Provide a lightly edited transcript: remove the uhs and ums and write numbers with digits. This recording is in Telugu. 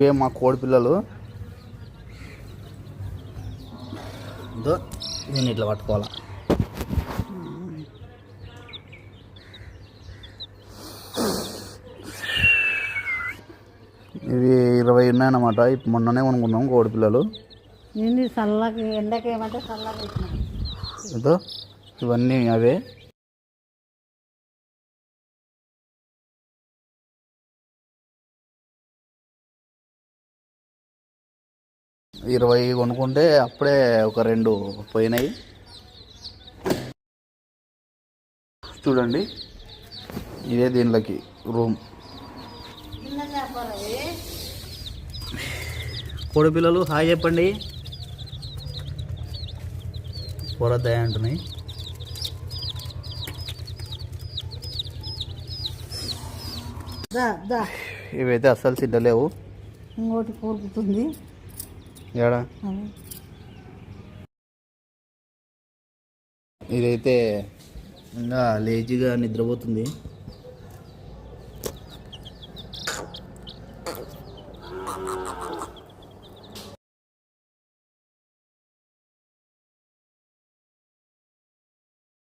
ఇవే మా కోడి పిల్లలు. దీన్ని ఇట్లా పట్టుకోవాలా. ఇవి 20 ఉన్నాయన్నమాట. ఇప్పుడు మొన్ననే కొనుక్కున్నాం కోడి పిల్లలు. చల్లకి ఎండకి ఏమంటే చల్లగా ఏదో ఇవన్నీ అవే. ఇరవై కొనుక్కుంటే అప్పుడే ఒక 2 పోయినాయి. చూడండి, ఇదే దీనిలోకి రూమ్. కోడి పిల్లలు హాయ్ చెప్పండి. పొరద్దాయి అంటున్నాయి. ఇవైతే అస్సలు సిద్ధలేవు. ఇంకోటి కోరుకుతుంది. ఏడా ఇదైతే ఇంకా లేజీగా నిద్రపోతుంది.